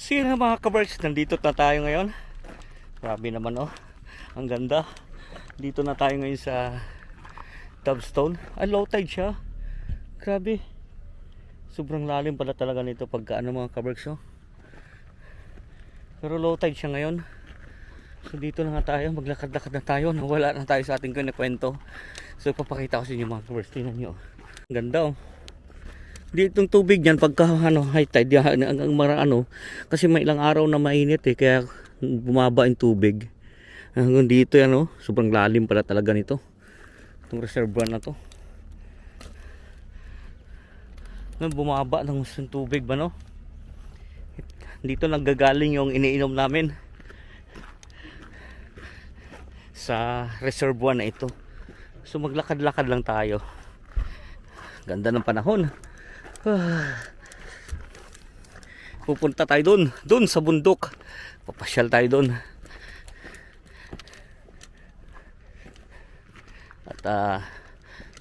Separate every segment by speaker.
Speaker 1: So yun nga mga kabarks, nandito na tayo ngayon. Grabe naman oh, ang ganda. Dito na tayo ngayon sa Tubstone. Low tide siya. Grabe. Sobrang lalim pala talaga nito pagka ano mga kabarks oh. Pero low tide siya ngayon. So dito na nga tayo, maglakad-lakad na tayo. Nawala na tayo sa ating kwento. So papakita ko sa inyo mga kabarks, tingnan nyo. Ang ganda oh. Ditong tubig niyan pagka high tide kasi may ilang araw na mainit kaya bumaba yung tubig hanggang dito yan sobrang lalim pala talaga nito itong reservoir na to. Bumaba ng tubig ba dito nanggagaling yung iniinom namin sa reservoir na ito. So maglakad-lakad lang tayo. Ganda ng panahon. Pupunta tayo doon sa bundok. Papasyal tayo doon. At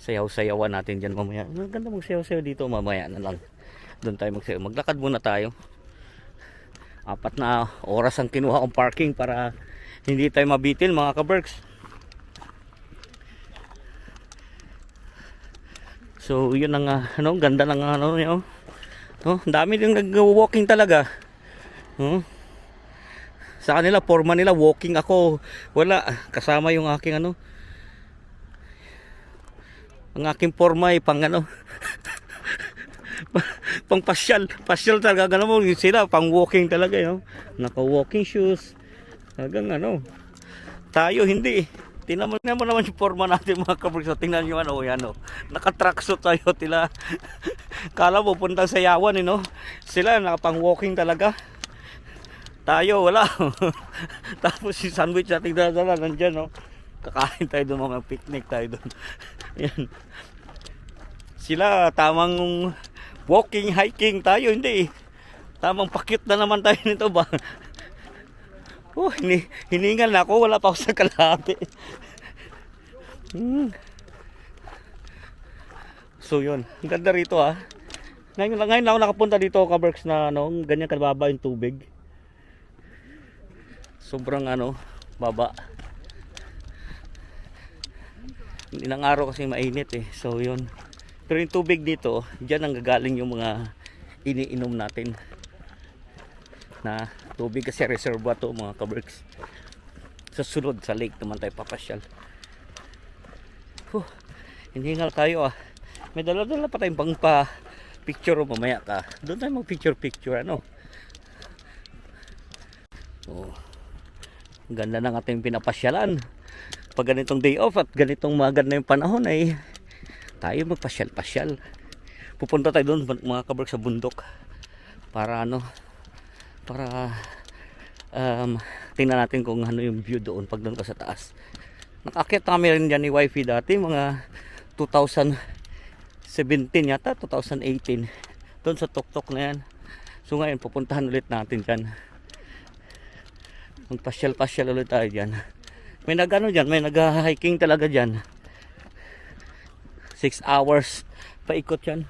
Speaker 1: sayaw-sayawan natin dyan mamaya. Maganda magsayaw-sayaw dito mamaya na lang. Doon tayo magsayaw. Maglakad muna tayo. 4 na oras ang kinuha kong parking para hindi tayo mabitin mga kaberks. So yun ang ganda ng yun. Dami din nag-walking talaga. Sa kanila forma nila walking, ako wala, kasama yung aking ang aking forma ay pang pang pasyal talaga mo sila, pang walking talaga naka walking shoes hanggang tayo hindi. Tingnan mo naman yung forma natin mga kabrgs. Tingnan nyo naka-tracksuit tayo tila. Kala mo puntang sayawan sila nakapang walking talaga. Tayo wala. Tapos si sandwich natin dala nandyan kakain tayo doon, mga picnic tayo doon. Yan. Sila tamang walking, hiking, tayo hindi. Tamang pakit na naman tayo nito ba. Hiningal na ako, wala pa ako sa kalahati. So yun, ang ganda rito Ngayon lang ako nakapunta dito kaberks na ganyan kababa yung tubig. Sobrang baba. Ilang araw kasi mainit So yun. Pero yung tubig dito, diyan ang gagaling yung mga iniinom natin na tubig kasi reservoir to mga kaberks. Sa sunod sa lake naman tayo papasyal. Hiningal tayo May dala-dala pa tayong pang pa picture mamaya ka. Doon tayo mag picture ganda ng ating pinapasyalan. Pag ganitong day off at ganitong maganda yung panahon ay tayo magpasyal-pasyal. Pupunta tayo doon mga kaberks sa bundok para para tingnan natin kung ano yung view doon pag doon ka sa taas. Nakakita kami rin dyan ni wifey dati mga 2017 yata, 2018 doon sa tuktok na yan. So ngayon pupuntahan ulit natin dyan, magpasyal-pasyal ulit tayo dyan. May dyan, may nag-hiking talaga dyan. 6 hours paikot yan.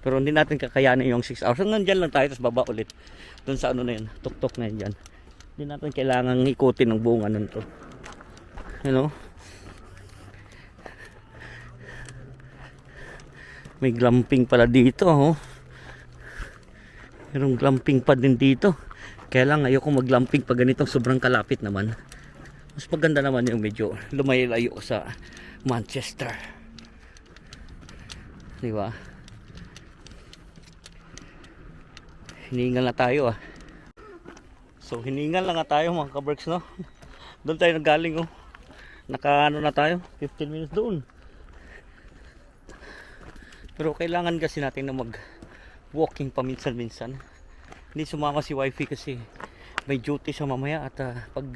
Speaker 1: Pero hindi natin kakayanin yung 6 hours. Hanggang dyan lang tayo, tapos baba ulit. Doon sa na yun, tuktok na yun dyan. Hindi natin kailangan ikutin ng buong to. May glamping pala dito Mayroong glamping pa din dito. Kaya lang ayoko mag-glamping pag ganitong sobrang kalapit naman. Mas maganda naman yung medyo lumayo-layo sa Manchester. Diba? Hiningal na tayo So hiningal lang tayo mga kaberks Doon tayo nagaling Naka na tayo 15 minutes doon. Pero kailangan kasi natin na mag walking paminsan-minsan. Hindi sumama si wifey kasi may duty siya mamaya. At pag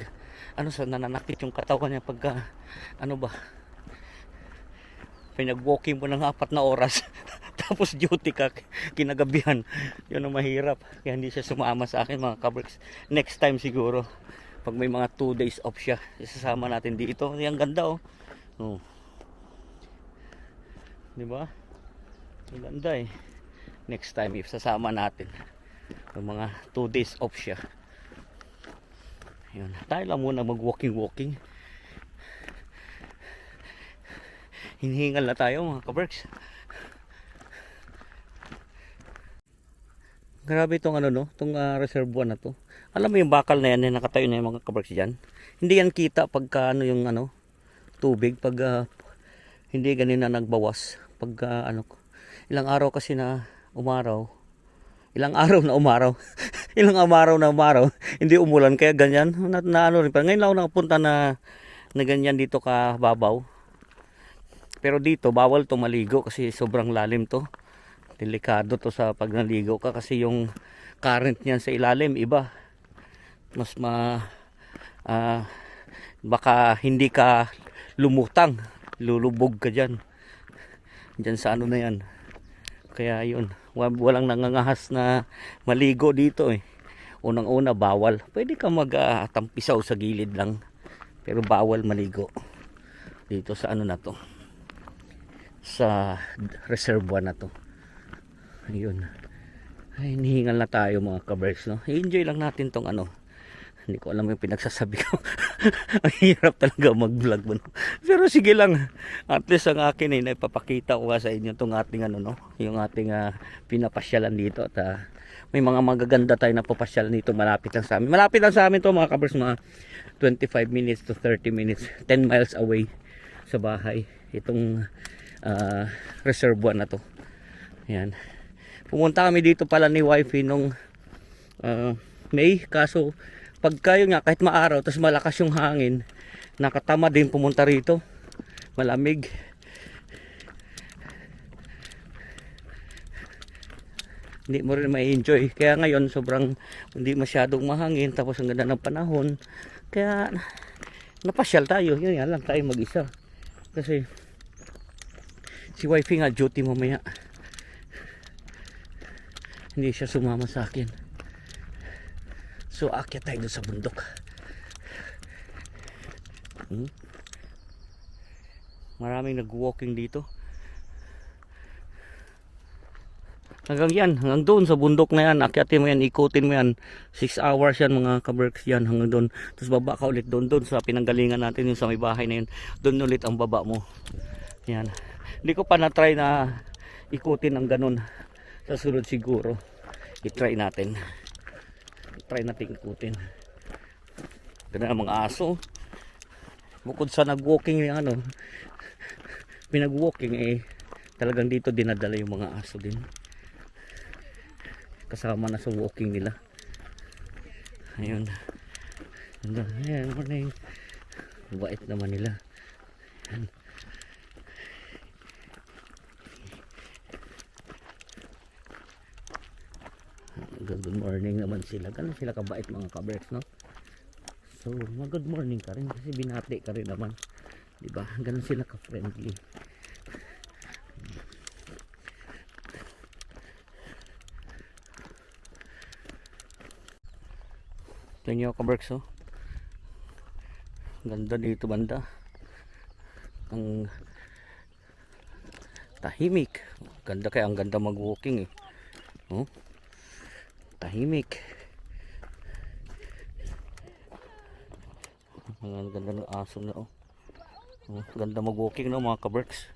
Speaker 1: nananakit yung katawan niya pag pinag-walking mo ng 4 na oras tapos duty ka kinagabihan, yun ang mahirap. Kaya hindi siya sumama sa akin mga kaberks. Next time siguro pag may mga 2 days off siya, isasama natin dito. Ang ganda diba? Ang ganda next time if sasama natin. Yung mga 2 days off siya. Yun. Tayo lang muna mag-walking. Hinihingal na tayo mga kaberks. Grabe itong ano no, itong reservoir na to. Alam mo yung bakal na yan, yung nakatayo na yung mga kaberks dyan. Hindi yan kita pagka ano yung ano, tubig. Pag hindi ganun na nagbawas. Pag ano, ilang araw kasi na umaraw. Ilang araw na umaraw. Hindi umulan kaya ganyan. Ano rin pa. Ngayon lang ako nakapunta na ganyan dito ka babaw. Pero dito bawal to maligo kasi sobrang lalim to. Delikado to sa pag naligo ka kasi yung current niyan sa ilalim iba. Mas baka hindi ka lumutang, lulubog ka diyan sa ano na yan. Kaya yun, walang nangangahas na maligo dito eh. Unang-una bawal. Pwede ka magtampisaw sa gilid lang. Pero bawal maligo dito sa ano na to, sa reservoir na to. Ayun. Ay, nihingal na tayo mga kaberks, no? I-enjoy lang natin tong ano. Hindi ko alam yung pinagsasabi ko. Ang hirap talaga mag-vlog mo, no? Pero sige lang. At least ang akin ay naipapakita ko sa inyo tong ating ano, no? Yung ating pinapasyalan dito. At may mga magaganda tayo na papasyalan dito malapit lang sa amin. Malapit lang sa amin to mga kaberks, mga 25 minutes to 30 minutes. 10 miles away sa bahay. Itong reservoir na to. Ayan. Pumunta kami dito pala ni wifey nung May, kaso pagka yun nga kahit maaraw tapos malakas yung hangin, nakatama din pumunta rito. Malamig. Hindi mo rin ma-enjoy. Kaya ngayon sobrang hindi masyadong mahangin tapos ang ganda ng panahon. Kaya napasyal tayo. Yun nga lang tayo mag-isa. Kasi si wifey nga duty mamaya. Hindi siya sumama sa akin. So aakyat tayo doon sa bundok. Maraming nag-walking dito. Hanggang doon sa bundok na yan. Akyatin mo yan, ikutin mo yan. 6 hours yan mga kaberks yan hanggang doon. Tapos baba ka ulit doon sa pinanggalingan natin yung sa may bahay na yun. Doon ulit ang baba mo. Yan. Hindi ko pa na-try na ikutin ang ganun. Sa sunod siguro i-try natin ikutin. Ganun ang mga aso. Bukod sa nag-walking yung ano, pinag-walking eh talagang dito dinadala yung mga aso din kasama na sa walking nila. Ayun. Ayan, morning. Bait naman nila. Ayan. Good morning naman sila. Ganun sila kabait mga kaberks, no? So, good morning ka rin kasi binati ka rin naman. Diba? Ganun sila ka-friendly. Ito nyo kaberks, oh. Ganda dito banda. Ang tahimik. Ganda kaya ang ganda mag-walking eh. Oh. Tahimik. Ang ganda ng aso na oh. Ganda mag-walking no mga kaberks.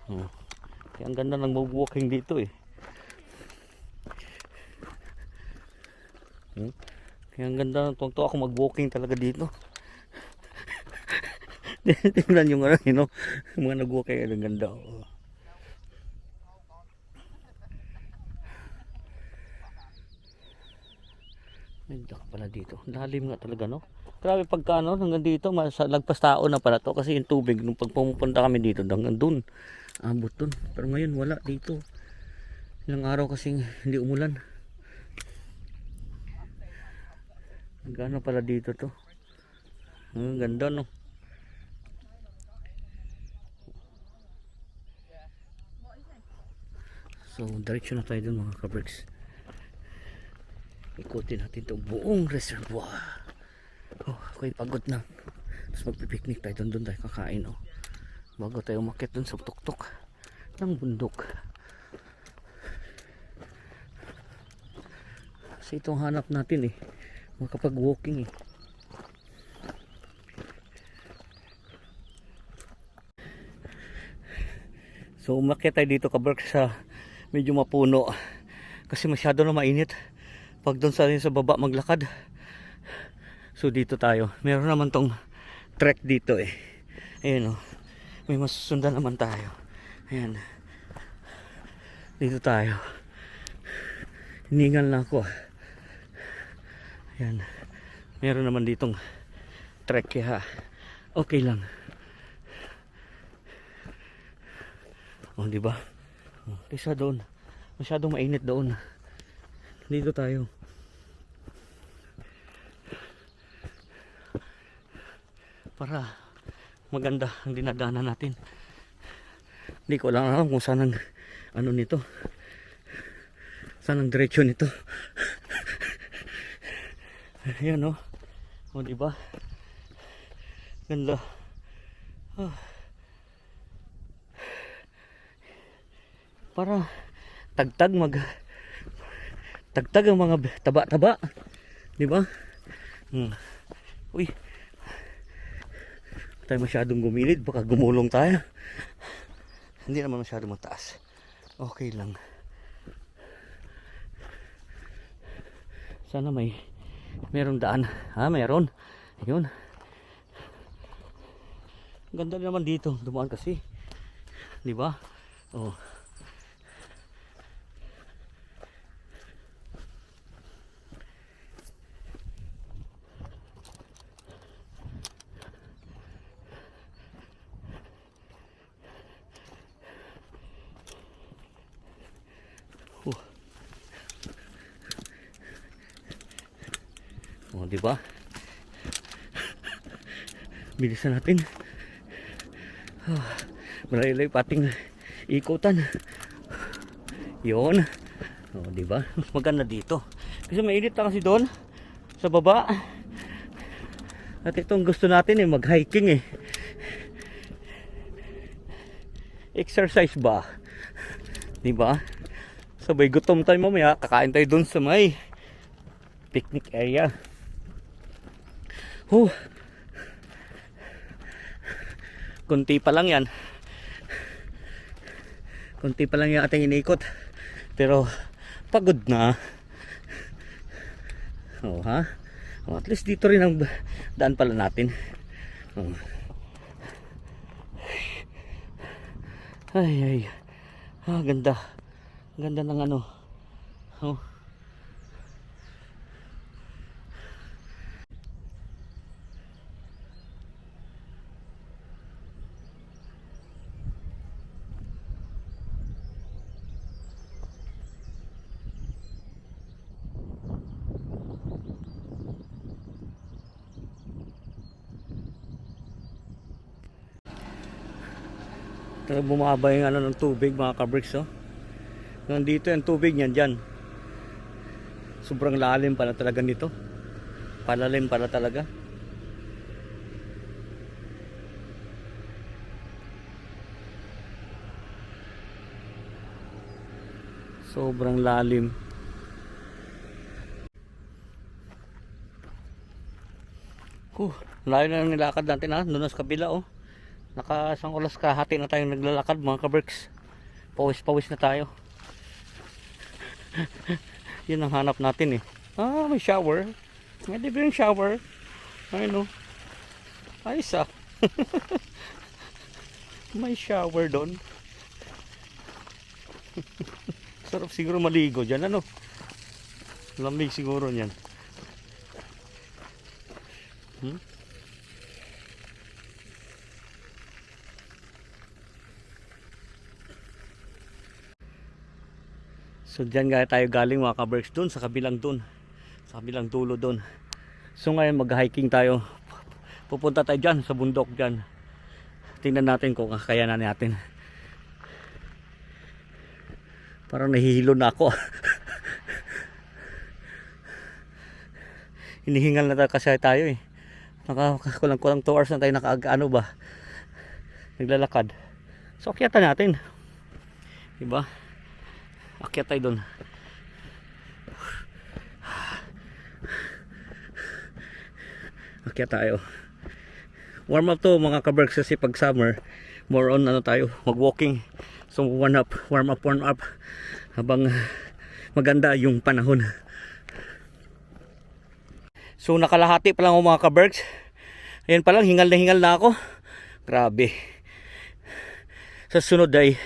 Speaker 1: Kaya ang ganda ng mag-walking dito eh. Kaya ang ganda, tuwang-tuwa ako mag-walking talaga dito. Tingnan yung ano, you know, mga nag-walking, ang ganda oh. Ganda ka pala dito. Lalim nga talaga no. Grabe pagka ano, hanggang dito lagpas tao na pala to kasi yung tubig nung pag pumupunta kami dito hanggang dun. Abot dun. Pero ngayon wala dito. Ilang araw kasing hindi umulan. Gano'n pala dito to. Ang ganda no. So diretso na tayo dun mga kaberks. Ikutin natin itong buong reservoir. Oh, ako'y pagod na. Tapos magpipiknik tayo doon tayo kakain oh. Bago tayo umakyat doon sa tuktok ng bundok. Kasi itong hanap natin eh. Makapag-walking eh. So umakyat tayo dito kabark sa medyo mapuno. Kasi masyado na mainit. Pag doon sa baba maglakad. So dito tayo. Meron naman tong trek dito eh. Ayan o. May masusundan naman tayo. Ayan. Dito tayo. Hiningal na ako. Ayan. Meron naman ditong trek ha. Okay lang. Oh, di ba? Oh, kaysa doon. Masyadong mainit doon. Dito tayo. Para maganda ang dinadaanan natin. Hindi ko lang alam kung saan ang ano nito. Saan ang diretsyon nito. Ayan oh. Oh, di ba? Ganda. Ah. Para tagtag ang mga taba-taba, di ba? Uy, tayo masyadong gumilid, baka gumulong tayo. Hindi naman masyadong mataas, okay lang. Sana merong daan. Meron, ayun. Ganda naman dito dumaan kasi, di ba? Oh. Oh, di ba? Bilisan natin. Malaylay pating ikutan. 'Yon. Oh, di ba? Mas maganda dito. Kasi mainit na kasi doon sa baba. At itong gusto natin mag-hiking eh. Exercise ba? Di ba? Sabay gutom tayo mamaya, kakain tayo doon sa may picnic area. Kunti pa lang yan. Kunti pa lang yung ating iniikot. Pero pagod na. At least dito rin ang daan pala natin. Ay. Ganda. Ganda ng ano. Bumaba yung ano ng tubig mga kabricks nandito yung tubig niyan dyan. Sobrang lalim pala talaga nito. Palalim pala talaga. Sobrang lalim. Layo na nilakad natin doon sa kabila naka isang oras kahati na tayong naglalakad mga kabricks. Pawis na tayo. Yun ang hanap natin may shower. May libreng shower. Ayun ayos may shower doon. Sarap siguro maligo dyan lamig siguro nyan. So dyan tayo galing mga kabricks doon sa kabilang dulo doon. So ngayon mag-hiking tayo. Pupunta tayo dyan sa bundok dyan. Tingnan natin kung kakayanan natin. Parang nahihilo na ako. Hinihingal na kasi tayo kulang 2 hours na tayo naglalakad. So akyatan natin. Diba? Akyat tayo doon. Akyat tayo. Warm up to mga kaberks kasi pag summer, more on ano tayo, mag-walking. So warm up habang maganda yung panahon. So nakalahati pa lang ako mga kaberks. Ayan pa lang, hingal na ako. Grabe. Sa sunod ay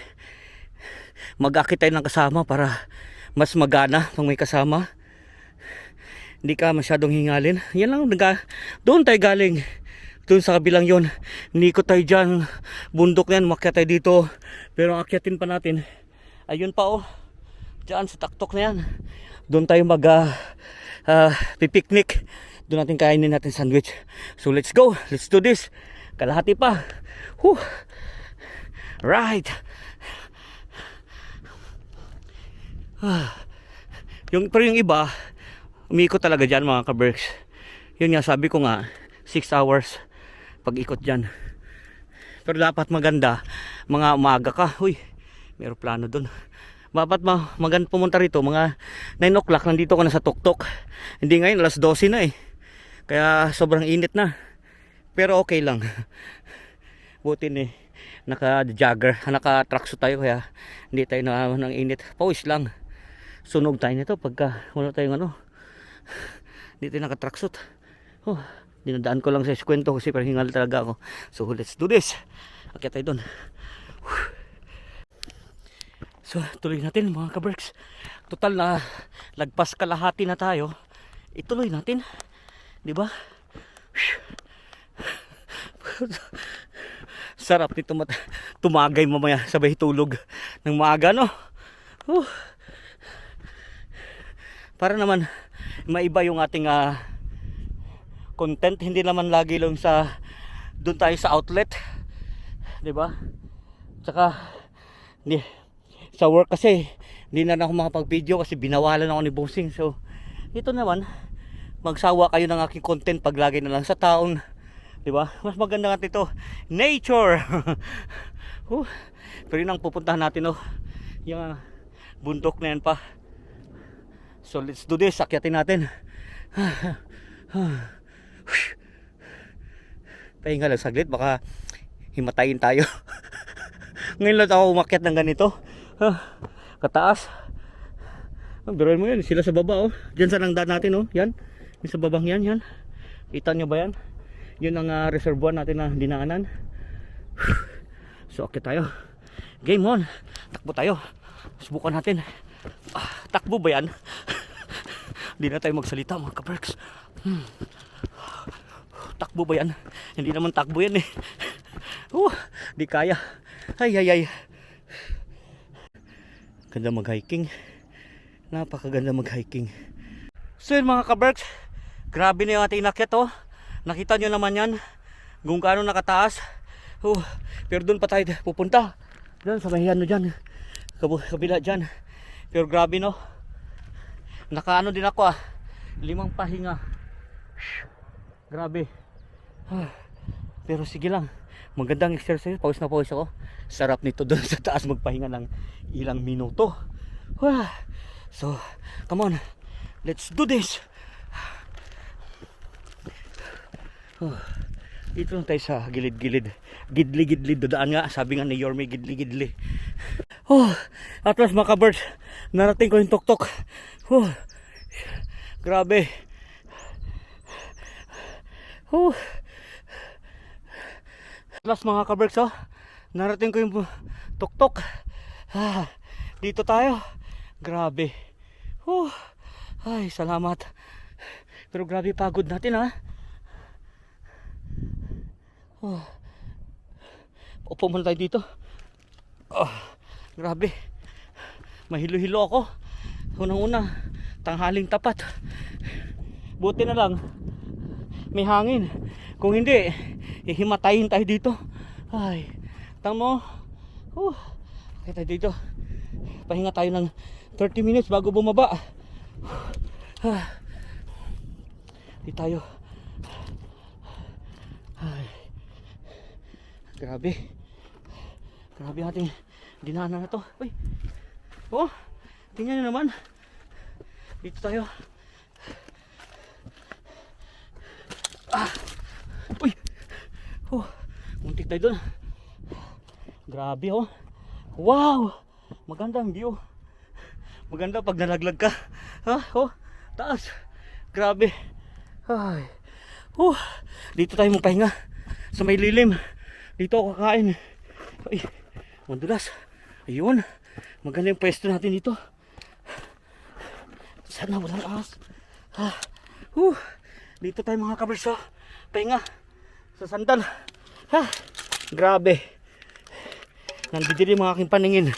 Speaker 1: mag-akit tayo ng kasama para mas magana pag may kasama. Hindi ka masyadong hingalin. Yan lang, doon tayo galing. Doon sa kabilang yon, nikot tayo dyan. Bundok na yan, umakyat tayo dito. Pero ang akyatin pa natin, ayun pa oh. Dyan sa taktok na yan. Doon tayo pipiknik. Doon natin kainin natin sandwich. So let's go, let's do this. Kalahati pa. Whew. Right. Pero yung iba, umiikot talaga dyan mga kaberks. Yun nga, sabi ko nga, 6 hours pag ikot dyan. Pero dapat maganda, mga umaga ka. Uy, may aeroplano dun. Dapat maganda pumunta rito, mga 9 o'clock, nandito ka na sa tuktok. Hindi ngayon, alas 12 na eh. Kaya sobrang init na. Pero okay lang. Buti eh, naka-jogger, naka-tracksuit tayo, kaya hindi tayo ng init. Pawis lang. Sunog tayo nito pagka wala tayong ano. Hindi tayo naka-tracksuit. Oh, dinadaan ko lang sa kwento kasi parang hingal talaga ako. So let's do this. Akyat tayo doon. So tuloy natin mga kaberks. Total na lagpas kalahati na tayo. Ituloy natin. Di ba? Sarap nito tumagay mamaya sabay tulog ng maaga, no? Para naman maiba yung ating content, hindi naman lagi lang sa doon tayo sa outlet, 'di ba? Tsaka sa work kasi hindi na ako makapag-video kasi binawalan ako ni Bossing. So ito naman, magsawa kayo ng aking content pag lagi na lang sa taon, 'di ba? Mas maganda nga ito, nature. Pero yun ang pupuntahan natin, oh, yung bundok na yan pa. So let's do this, akyatin natin. Pahinga lang saglit, baka himatayin tayo. Ngayon lang ako umakyat ng ganito, kataas. Biruin mo yan, sila sa baba, oh. Diyan sa langdaan natin, oh. Yan, yung sa babang yan. Kita nyo ba yan? Yun ang reservoir natin na dinaanan. So akyat tayo. Game on. Takbo tayo. Subukan natin. Takbo ba yan? Hindi na tayo magsalita mga kaberks. Takbo ba yan? Hindi naman takbo yan eh. Di kaya. Ay. Ganda mag-hiking. Napakaganda mag-hiking. So yun mga kaberks, grabe na yung ating inakyat, oh. Nakita nyo naman yan kung gaano nakataas. Pero doon pa tayo pupunta. Doon sa mahiyan dyan, kabila dyan. Pero grabe, no. Nakaano din ako 5 pahinga. Grabe. Pero sige lang, magandang exercise. Pawis na pawis ako. Sarap nito doon sa taas magpahinga ng ilang minuto. So come on, let's do this. Dito lang tayo sa gilid-gilid. Gidli-gidli, dodaan nga. Sabi nga ni Yorme, gidli-gidli. At last mga kaberks, narating ko yung tuktok. Grabe. At last mga kaberks, narating ko yung tuktok. Dito tayo. Grabe. Ay, salamat. Pero grabe pagod natin, Upo muna tayo dito. Grabe. Mahilo-hilo ako. Unang-una, tanghaling tapat. Buti na lang may hangin. Kung hindi, himatayin tayo dito. Ay, tamo. Okay tayo dito. Pahinga tayo ng 30 minutes bago bumaba. Di tayo. Ay. Grabe ating dinaanan na to. Uy. Tingnan nyo naman. Dito tayo. Muntik tayo doon. Grabe oh. Wow! Maganda ang view. Maganda pag nalaglag ka. Ha? Oh, taas. Grabe. Ay. Dito tayo magpahinga. Sa may lilim. Dito ako kakain. Ay, mandulas. Ayun. Maganda yung pwesto natin dito. Sana walang ahas. Dito tayo mga kaberso. Pahinga. Sa sandal. Grabe. Nandidilim ang aking paningin.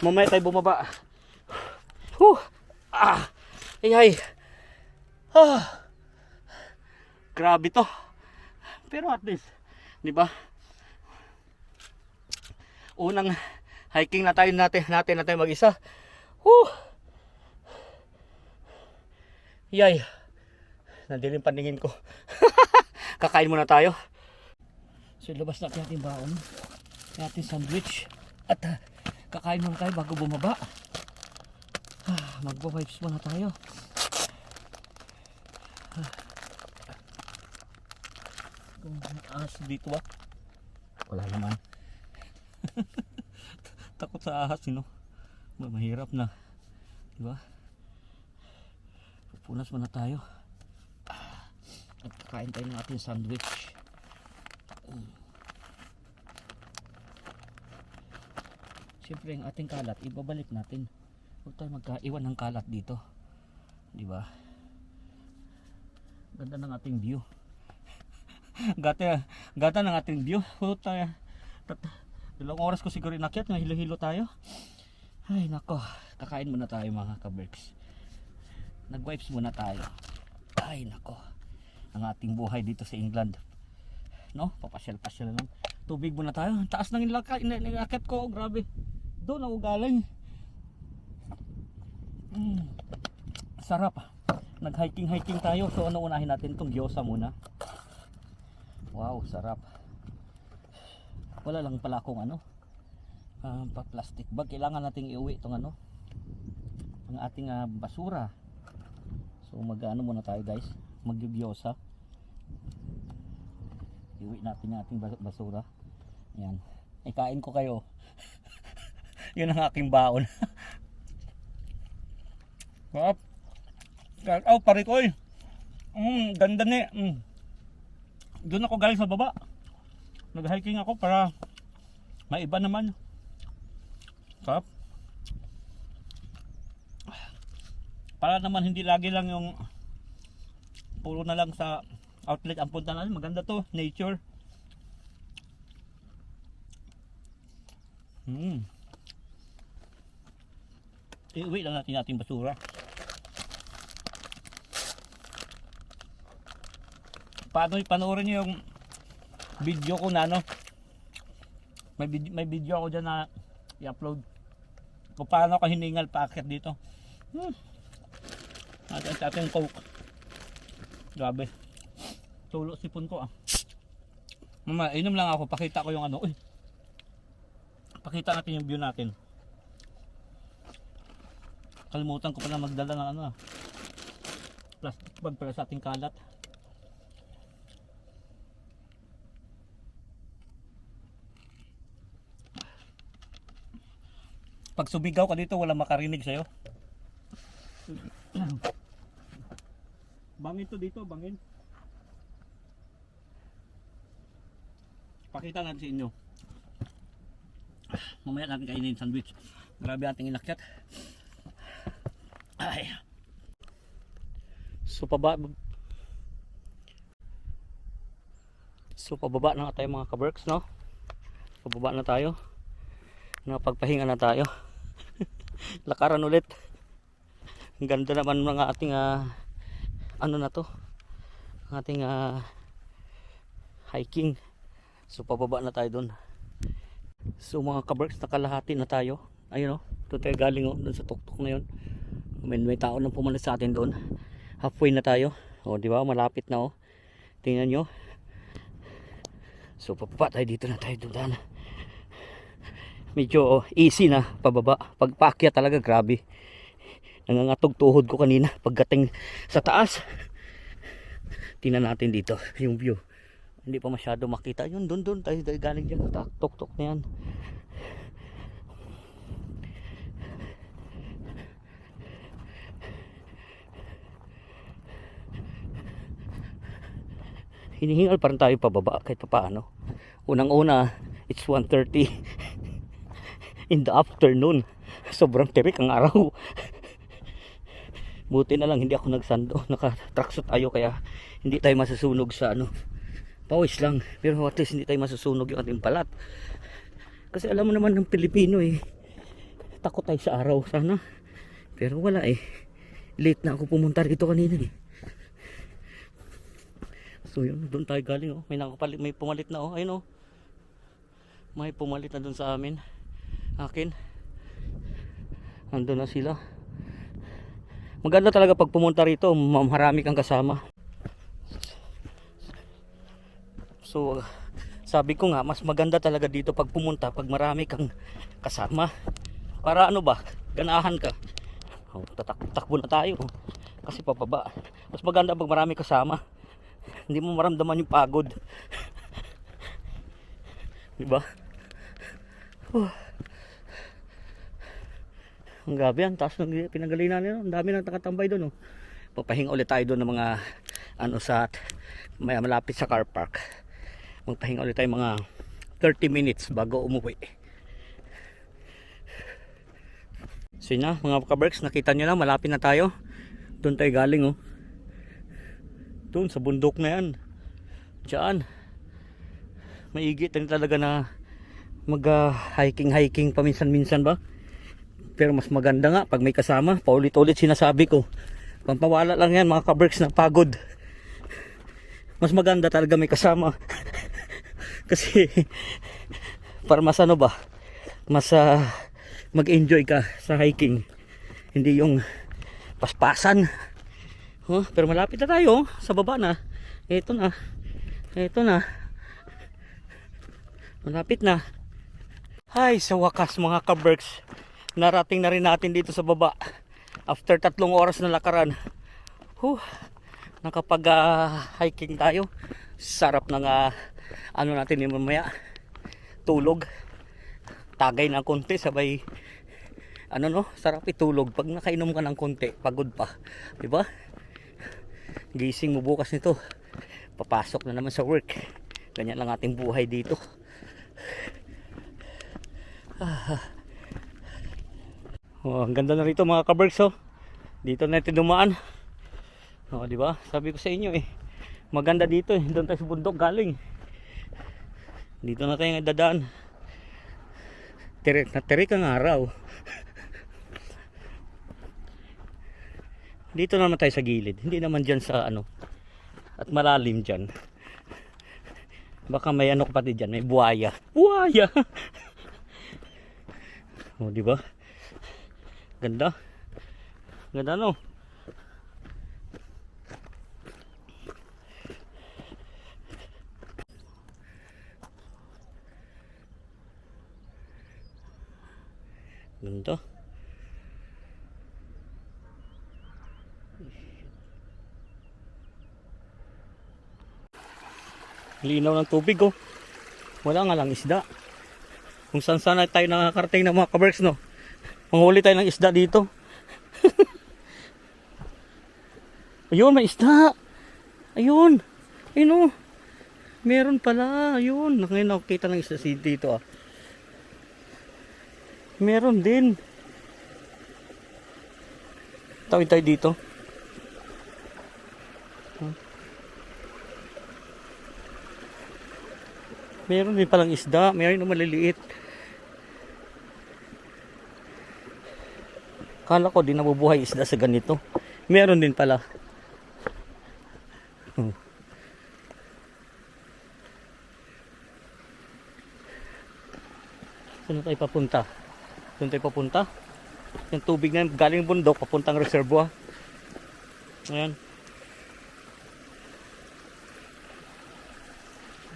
Speaker 1: Mamaya tayo bumaba. Ay. Grabe to. Pero at least, di ba? Unang hiking na tayo natin mag-isa. Yay. Nandilim paningin ko. Kakain muna tayo. So labas natin ating baon. Ating sandwich. At kakain muna tayo bago bumaba. Magwa-wipes muna tayo. Kung ahas dito ba? Wala naman. Takot sa ahas, mahirap na. Diba? Pupunas muna tayo. At kakain tayo ng ating sandwich. Siyempre ang ating kalat, ibabalik natin. Huwag tayo magkaiwan ng kalat dito. Diba? Ganda ng ating view. Gata ng ating view. Dalawang oras ko siguro inakyat, hilo-hilo tayo. Ay nako, kakain muna tayo mga kaberks. Nag-wipes muna tayo. Ay nako, ang ating buhay dito sa England. Papasyal-pasyal lang. Tubig muna tayo. Taas ng inakyat ko, grabe. Doon ako galing. Sarap. Nag-hiking tayo. So ano unahin natin? Itong gyoza muna. Wow, sarap. Wala lang pala akong pa-plastic bag. Kailangan nating iuwi itong ang ating basura. So muna tayo guys. Mag-gyoza. Iuwi natin yung ating basura. Ayan. Ikain ko kayo. Yun ang aking baon. Parikoy. Ganda ni. Doon ako galing sa baba. Nag-hiking ako para maiba naman. Sarap. Para naman hindi lagi lang yung puro na lang sa outlet ang punta natin. Maganda to, nature. Iuwi lang natin ating basura. Panoorin nyo yung video ko na may video ako dyan na i-upload kung paano ka hiningal paakyat dito. At ating coke. Grabe. Tulo sipon ko Mama, inom lang ako. Pakita ko yung pakita natin yung view natin. Kalimutan ko pala magdala ng plastic bag para sa ating kalat. Pag sumigaw ka dito, walang makarinig sa'yo. Bangin to dito, bangin. Pakita natin sa inyo. Mamaya natin kainin sandwich. Grabe ating inakyat. Ay. So pababa na tayo mga kaberks, no? Pababa na tayo. Napagpahinga na tayo. Lakaran ulit. Ang ganda naman ng ating na to. Ang ating hiking. So pababa na tayo doon. So mga kaberks, nakalahati na tayo. Ayun doon tayo galing doon sa tuktok na yun. May tao nang pumunta sa atin doon. Halfway na tayo. Di ba? Malapit na Tingnan nyo. So pababa tayo, dito na tayo doon. Medyo easy na pababa. Pagpaakyat talaga grabe. Nangangatog tuhod ko kanina pagdating sa taas. Tingnan natin dito yung view. Hindi pa masyado makita. Yun, doon tayo galing dyan. Tok-tok na yan. Hinihingal pa rin tayo pababa kahit pa paano. Unang-una, it's 1:30 in the afternoon. Sobrang tirik ang araw. Buti na lang hindi ako nagsando. Naka-tracksuit tayo kaya hindi tayo masusunog sa ano. Pawis lang. Pero at least hindi tayo masusunog yung ating balat. Kasi alam mo naman ng Pilipino takot tayo sa araw sana. Pero wala late na ako pumunta rito kanina So yun, doon tayo galing may pumalit na ayun may pumalit na doon sa amin. Akin. Andun na sila. Maganda talaga pag pumunta rito, marami kang kasama. So sabi ko nga, mas maganda talaga dito pag pumunta pag marami kang kasama. Para ganahan ka. Takbo na tayo. Kasi pababa. Mas maganda pag marami kasama. Hindi mo maramdaman yung pagod. Diba? Ang gabi yan. Taas ng pinanggalingan nila. Ang dami nang nakatambay doon. Papahinga ulit tayo doon ng mga malapit sa car park. Magpahinga ulit tayo mga 30 minutes bago umuwi. So yun na mga kaberks, nakita nyo na malapit na tayo. Doon tayo galing doon sa bundok na yan. Diyan. Maigit din talaga na mag hiking paminsan-minsan ba. Pero mas maganda nga pag may kasama. Paulit-ulit sinasabi ko. Pampawala lang yan mga kaberks na pagod. Mas maganda talaga may kasama. Kasi para mas mas mag-enjoy ka sa hiking. Hindi yung paspasan. Pero malapit na tayo sa baba na. Ito na. Malapit na. Ay, sa wakas mga kaberks, narating na rin natin dito sa baba. After 3 oras na lakaran. Nakapag hiking tayo. Sarap ng natin yung mamaya. Tulog. Tagay ng konti sabay sarap itulog pag nakainom ka ng konti, pagod pa, diba? Gising mo bukas nito, papasok na naman sa work. Ganyan lang ating buhay dito. Ang ganda na rito mga kaberks. Dito natin dumaan. Diba? Sabi ko sa inyo maganda dito doon tayo sa bundok galing. Dito na tayo dadaan. Tirik ang araw. Dito naman tayo sa gilid. Hindi naman dyan sa at malalim dyan. Baka may pati dyan. May buhaya. Buhaya! Diba? Ganda. Ganda Ganda. Linaw ng tubig wala nga lang isda. Kung saan sana tayo nakakarating ng mga kaberks manghuli tayo ng isda dito. Ayun, may isda. Ayun meron pala. Ayun, ngayon nakikita ng isda dito meron din. Tawid tayo dito. Meron din palang isda. Meron yung maliliit. Kala ko din nabubuhay isda sa ganito. Meron din pala. Saan tayo papunta? Doon tayo papunta. Yung tubig na galing bundok papuntang reservoir. Ayan.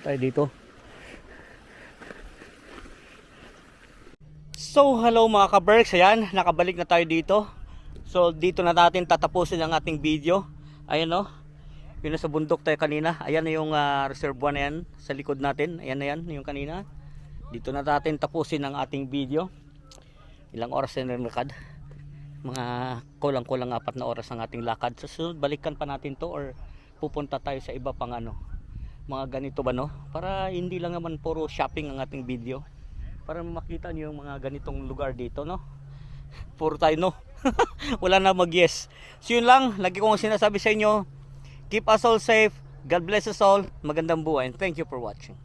Speaker 1: Tayo dito. So hello mga kaberks, ayan, nakabalik na tayo dito. So dito na natin tatapusin ang ating video. Ayan Yun na sa bundok tayo kanina. Ayan na yung reservoir na yan sa likod natin. Ayan na yan yung kanina. Dito na natin tapusin ang ating video. Ilang oras na lakad? Mga kulang-kulang 4 na oras ang ating lakad. Sa susunod, balikan pa natin to or pupunta tayo sa iba pang mga ganito ba no? Para hindi lang naman puro shopping ang ating video. Para makita niyo yung mga ganitong lugar dito no? Puro tayo no? Wala na mag-yes. So yun lang, lagi kong sinasabi sa inyo, keep us all safe. God bless us all. Magandang buhay and thank you for watching.